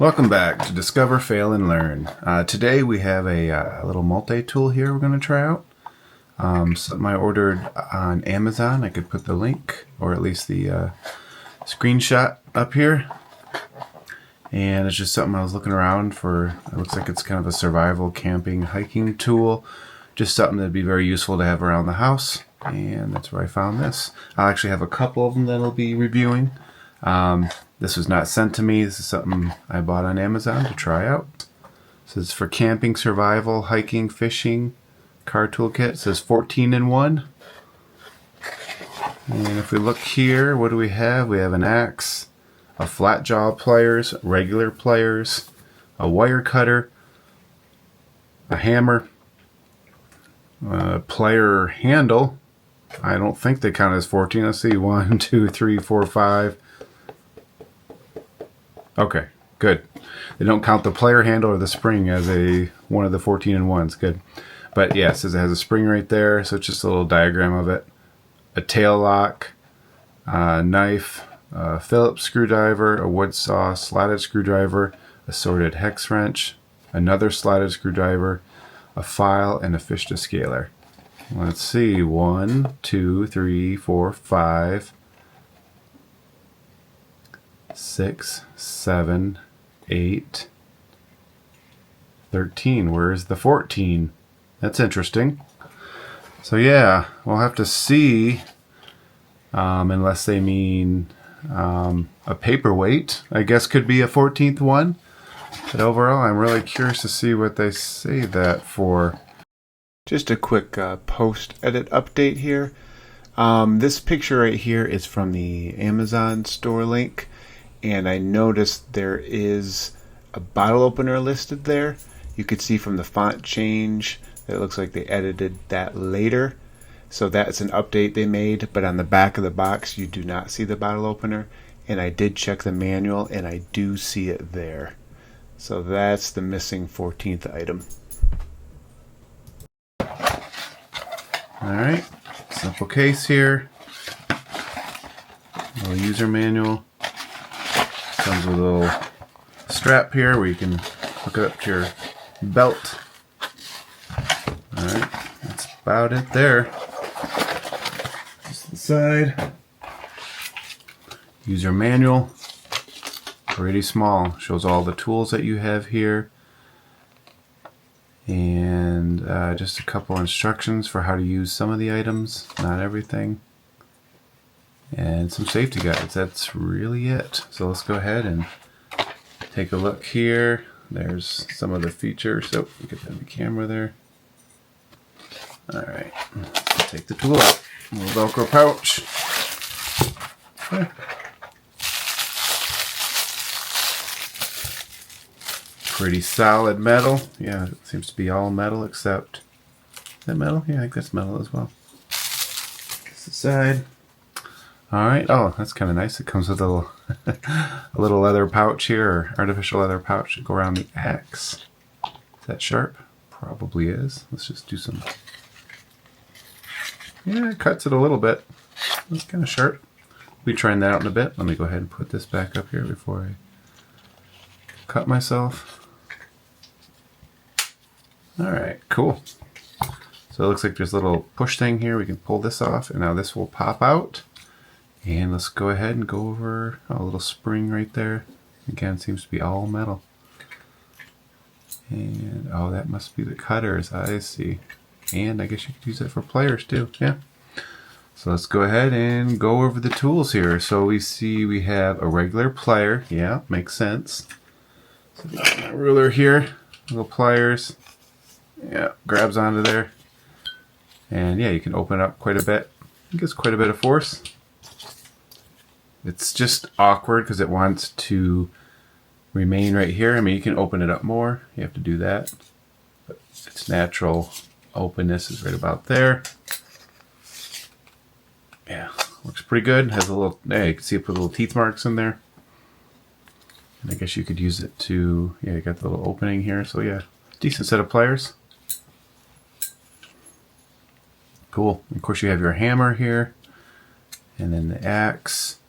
Welcome back to Discover, Fail, and Learn. Today we have a little multi-tool here we're going to try out. Something I ordered on Amazon. I could put the link, or at least the screenshot up here. And it's just something I was looking around for. It looks like it's kind of a survival camping hiking tool. Just something that'd be very useful to have around the house. And that's where I found this. I'll actually have a couple of them that I'll be reviewing. This was not sent to me. This is something I bought on Amazon to try out. This is for camping, survival, hiking, fishing, car toolkit. It says 14 in 1. And if we look here, what do we have? We have an axe, a flat jaw pliers, regular pliers, a wire cutter, a hammer, a plier handle. I don't think they count as 14. Let's see. 1, 2, 3, 4, 5. Okay, good. They don't count the plier handle or the spring as one of the 14 in 1s. Good. But yeah, it says it has a spring right there, so it's just a little diagram of it. A tail lock, a knife, a Phillips screwdriver, a wood saw, slotted screwdriver, a sorted hex wrench, another slotted screwdriver, a file, and a fish descaler. Let's see. 1, 2, 3, 4, 5, 6, 7, 8, 13. Where's the 14? That's interesting. So yeah, we'll have to see, unless they mean a paperweight, I guess could be a 14th one. But overall, I'm really curious to see what they say that for. Just a quick post-edit update here. This picture right here is from the Amazon store link. And I noticed there is a bottle opener listed there. You could see from the font change that it looks like they edited that later. So that's an update they made, but on the back of the box you do not see the bottle opener. And I did check the manual and I do see it there. So that's the missing 14th item. Alright, simple case here. Little user manual. Comes with a little strap here where you can hook it up to your belt. Alright, that's about it there. Just the side. User manual. Pretty small. Shows all the tools that you have here. And just a couple instructions for how to use some of the items, not everything. And some safety guides. That's really it. So let's go ahead and take a look here. There's some of the features. Oh, we get the camera there. Alright, take the tool out. A little Velcro pouch. Okay. Pretty solid metal. Yeah, it seems to be all metal except... Is that metal? Yeah, I think that's metal as well. This side. Alright, oh, that's kind of nice. It comes with a little leather pouch here, or artificial leather pouch to go around the axe. Is that sharp? Probably is. Let's just do some... Yeah, it cuts it a little bit. It's kind of sharp. We'll be trying that out in a bit. Let me go ahead and put this back up here before I cut myself. Alright, cool. So it looks like there's a little push thing here. We can pull this off, and now this will pop out. And let's go ahead and go over a little spring right there. Again, seems to be all metal. And, oh, that must be the cutters. I see. And I guess you could use it for pliers too. Yeah. So let's go ahead and go over the tools here. So we see we have a regular plier. Yeah, makes sense. So we got my ruler here. Little pliers. Yeah, grabs onto there. And yeah, you can open it up quite a bit. It gives quite a bit of force. It's just awkward because it wants to remain right here. I mean, you can open it up more. You have to do that. But its natural openness is right about there. Yeah, looks pretty good. Has a little, yeah, you can see it put little teeth marks in there. And I guess you could use it to, yeah, you got the little opening here. So yeah, decent set of pliers. Cool. Of course, you have your hammer here. And then the axe.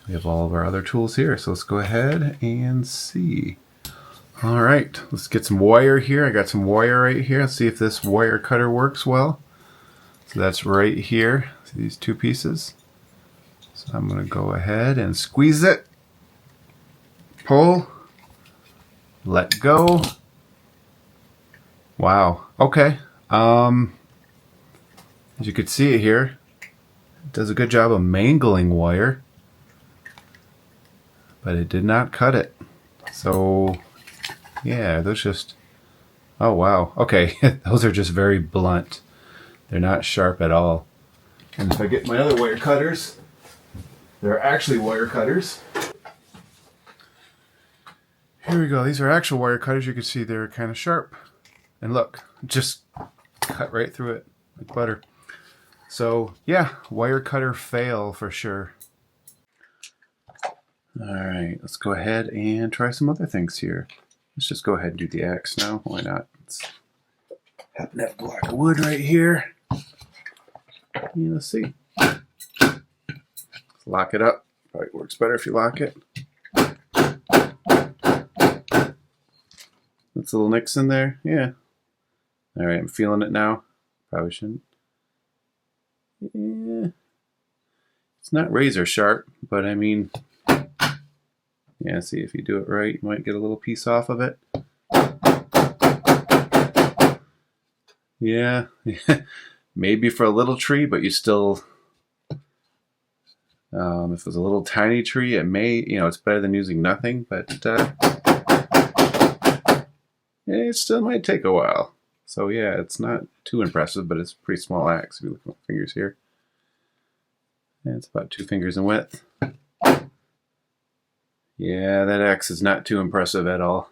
We have all of our other tools here. So let's go ahead and see. All right, let's get some wire here. I got some wire right here. Let's see if this wire cutter works well. So that's right here. See these two pieces? So I'm going to go ahead and squeeze it. Pull. Let go. Wow. Okay. As you can see it here, it does a good job of mangling wire, but it did not cut it. So yeah, those just, oh wow. Okay, those are just very blunt. They're not sharp at all. And if I get my other wire cutters, they're actually wire cutters. Here we go. These are actual wire cutters. You can see they're kind of sharp. And look, just cut right through it like butter. So yeah, wire cutter fail for sure. All right, let's go ahead and try some other things here. Let's just go ahead and do the axe now. Why not? Let's happen to have a block of wood right here. Yeah, let's see. Let's lock it up. Probably works better if you lock it. That's a little nicks in there. Yeah. All right, I'm feeling it now. Probably shouldn't. Yeah. It's not razor sharp, but I mean, yeah, see, if you do it right, you might get a little piece off of it. Yeah, maybe for a little tree, but you still, if it was a little tiny tree, it may, it's better than using nothing, but it still might take a while. So yeah, it's not too impressive, but it's a pretty small axe if you look at my fingers here. And it's about 2 fingers in width. Yeah, that axe is not too impressive at all.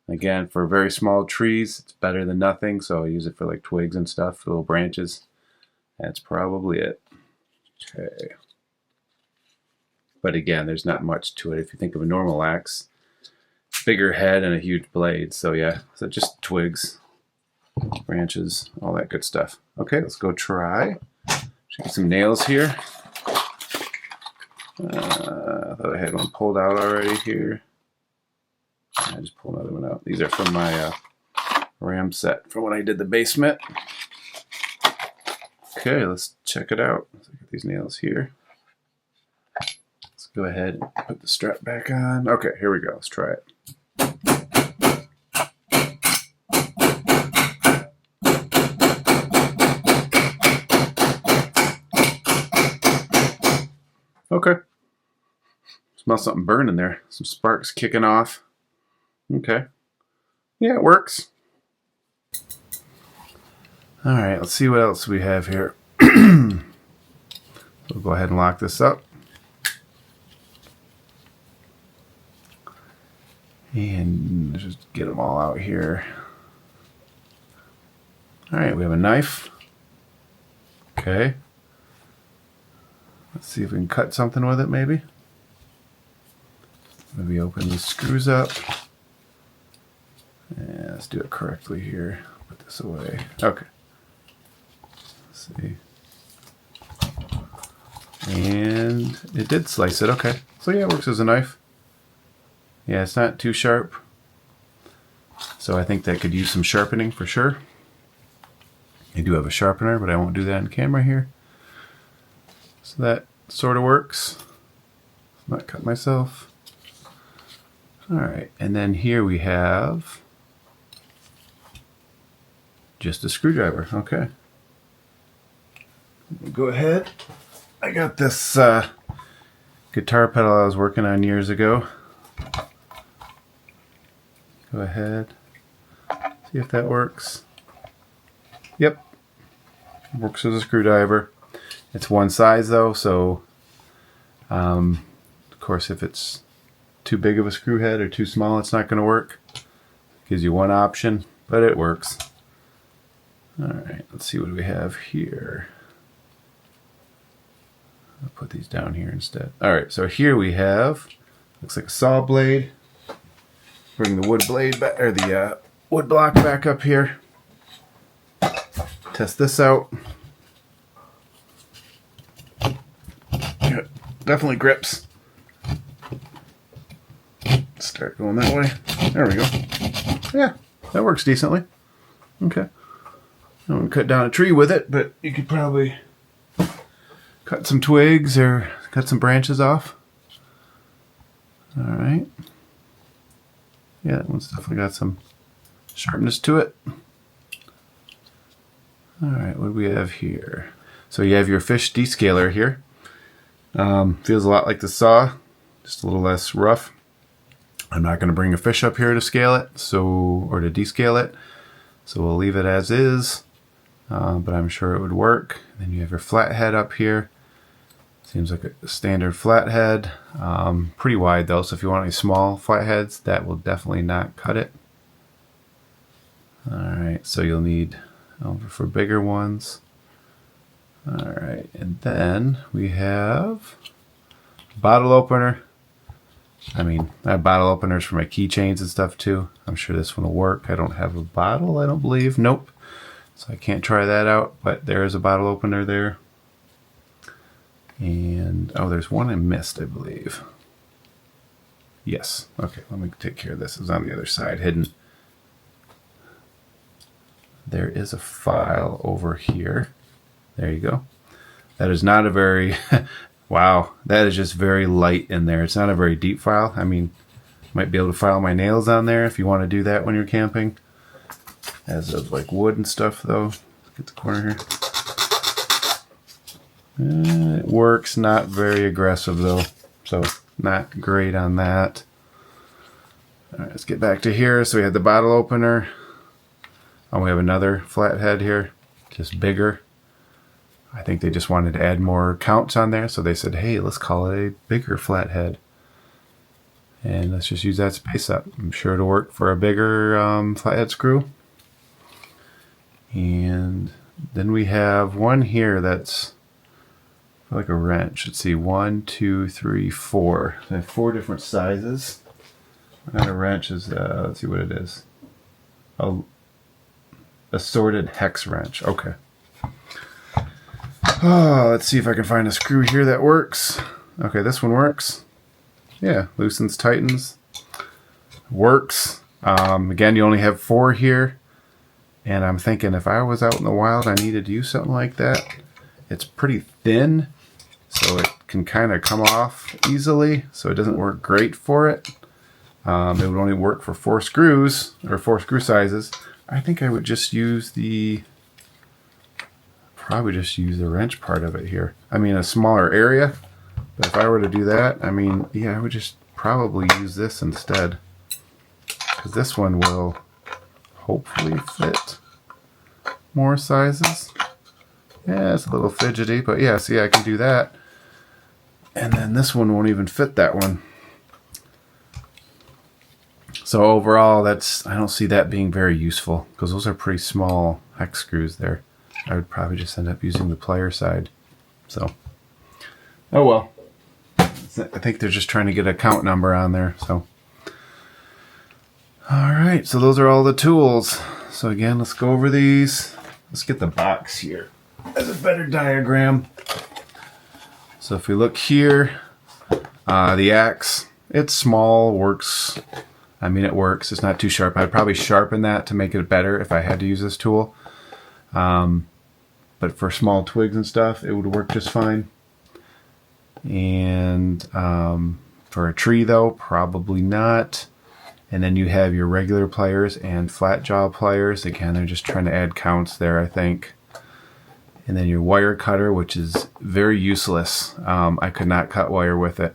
Again, for very small trees, it's better than nothing, so I use it for like twigs and stuff, little branches. That's probably it. Okay. But again, there's not much to it. If you think of a normal axe, bigger head and a huge blade. So yeah, so just twigs, branches, all that good stuff. Okay, let's go try. Should get some nails here. I thought I had one pulled out already here. I just pulled another one out. These are from my Ram set from when I did the basement. Okay, let's check it out. Let's look at these nails here. Let's go ahead and put the strap back on. Okay, here we go. Let's try it. Okay. Smell something burning there. Some sparks kicking off. Okay. Yeah, it works. All right, let's see what else we have here. We'll go ahead and lock this up. And just get them all out here. All right, we have a knife. Okay. Let's see if we can cut something with it, maybe. Maybe open these screws up. Yeah, let's do it correctly here. Put this away. Okay. Let's see. And it did slice it. Okay. So yeah, it works as a knife. Yeah, it's not too sharp. So I think that could use some sharpening for sure. I do have a sharpener, but I won't do that on camera here. So that sort of works. Not cut myself. All right, and then here we have just a screwdriver. Okay. Go ahead. I got this guitar pedal I was working on years ago. Go ahead. See if that works. Yep. Works as a screwdriver. It's one size though, so of course if it's too big of a screw head or too small, it's not going to work. Gives you one option, but it works. Alright, let's see what we have here. I'll put these down here instead. Alright, so here we have, looks like a saw blade. Bring the wood blade back, or the wood block back up here. Test this out. Definitely grips. start going that way. There we go. Yeah, that works decently. Okay. I don't cut down a tree with it, but you could probably cut some twigs or cut some branches off. All right. Yeah, that one's definitely got some sharpness to it. All right, what do we have here? So you have your fish descaler here. Feels a lot like the saw, just a little less rough. I'm not going to bring a fish up here to scale it, or to descale it, so we'll leave it as is. But I'm sure it would work. Then you have your flathead up here. Seems like a standard flathead. Pretty wide though, so if you want any small flatheads, that will definitely not cut it. Alright, so you'll need over for bigger ones. Alright, and then we have bottle opener. I mean, I have bottle openers for my keychains and stuff too. I'm sure this one will work. I don't have a bottle, I don't believe. Nope. So I can't try that out, but there is a bottle opener there. And, oh, there's one I missed, I believe. Yes. Okay, let me take care of this. It's on the other side, hidden. There is a file over here. There you go. That is not a very, wow, that is just very light in there. It's not a very deep file. I mean, might be able to file my nails on there if you want to do that when you're camping. As of like wood and stuff though. Let's get the corner here. It works, not very aggressive though, so not great on that. All right, let's get back to here. So we had the bottle opener. Oh, we have another flathead here, just bigger. I think they just wanted to add more counts on there, so they said, hey, let's call it a bigger flathead. And let's just use that space up. I'm sure it'll work for a bigger flathead screw. And then we have one here that's like a wrench. Let's see, 1, 2, 3, 4. So I have 4 different sizes. Not a wrench is, let's see what it is. A assorted hex wrench. Okay. Oh, let's see if I can find a screw here that works. Okay, this one works. Yeah, loosens, tightens. Works. Again, you only have 4 here. And I'm thinking if I was out in the wild, I needed to use something like that. It's pretty thin, so it can kind of come off easily, so it doesn't work great for it. It would only work for 4 screws, or 4 screw sizes. I think I would just use probably just use the wrench part of it here. I mean, a smaller area, but if I were to do that, I mean, yeah, I would just probably use this instead. Because this one will hopefully fit more sizes. Yeah, it's a little fidgety, but yeah, see, I can do that. And then this one won't even fit that one. So overall, I don't see that being very useful because those are pretty small hex screws there. I would probably just end up using the plier side. So, oh well. I think they're just trying to get a count number on there. So, all right. So those are all the tools. So again, let's go over these. Let's get the box here as a better diagram. So if we look here, the axe, it's small, works. I mean, it works. It's not too sharp. I'd probably sharpen that to make it better if I had to use this tool. But for small twigs and stuff, it would work just fine. And for a tree, though, probably not. And then you have your regular pliers and flat jaw pliers. Again, they're just trying to add counts there, I think. And then your wire cutter, which is very useless. I could not cut wire with it.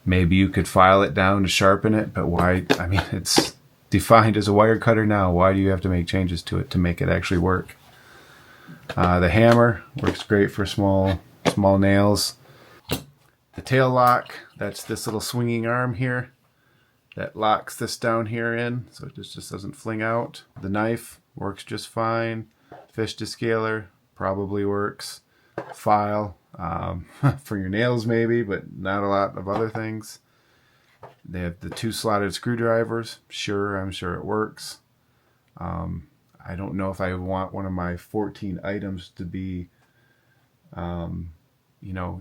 Maybe you could file it down to sharpen it, but why? I mean, it's defined as a wire cutter now. Why do you have to make changes to it to make it actually work? The hammer works great for small nails. The tail lock, that's this little swinging arm here that locks this down here in, so it just doesn't fling out. The knife works just fine. Fish descaler probably works. File for your nails maybe, but not a lot of other things. They have the 2 slotted screwdrivers. Sure, I'm sure it works. I don't know if I want one of my 14 items to be,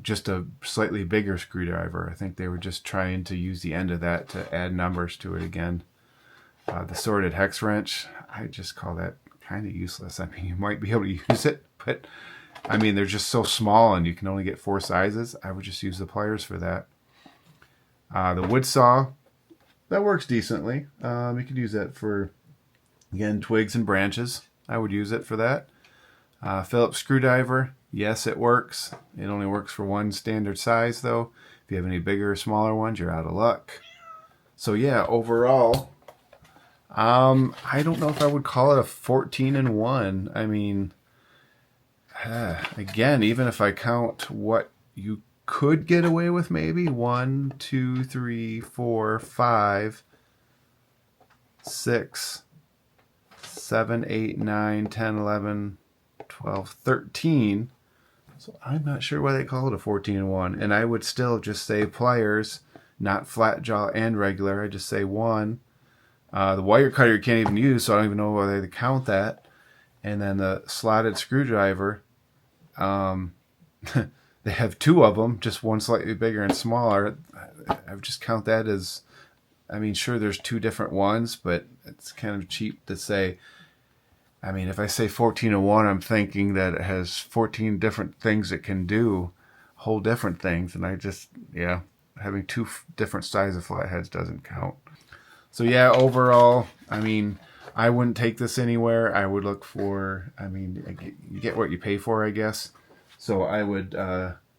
just a slightly bigger screwdriver. I think they were just trying to use the end of that to add numbers to it again. The sorted hex wrench, I just call that kind of useless. I mean, you might be able to use it, but I mean, they're just so small and you can only get 4 sizes. I would just use the pliers for that. The wood saw, that works decently. You could use that for, again, twigs and branches. I would use it for that. Phillips screwdriver, yes, it works. It only works for one standard size, though. If you have any bigger or smaller ones, you're out of luck. So yeah, overall, I don't know if I would call it a 14-in-1. I mean, again, even if I count what you could get away with, maybe 1, 2, 3, 4, 5, 6, 7, 8, 9, 10, 11, 12, 13. So I'm not sure why they call it a 14-in-1. And I would still just say pliers, not flat jaw and regular. I just say 1. The wire cutter you can't even use, so I don't even know whether they count that. And then the slotted screwdriver, they have 2 of them, just one slightly bigger and smaller. I would just count that as, I mean, sure, there's 2 different ones, but it's kind of cheap to say. I mean, if I say 14-in-1, I'm thinking that it has 14 different things it can do, whole different things. And I just, yeah, having 2 different sizes of flatheads doesn't count. So yeah, overall, I mean, I wouldn't take this anywhere. I would look for, I mean, you get what you pay for, I guess. So I would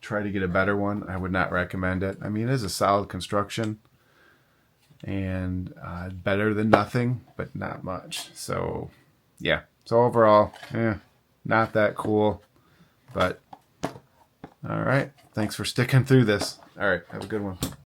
try to get a better one. I would not recommend it. I mean, it is a solid construction and better than nothing, but not much. So yeah. So overall, not that cool. But all right. Thanks for sticking through this. All right. Have a good one.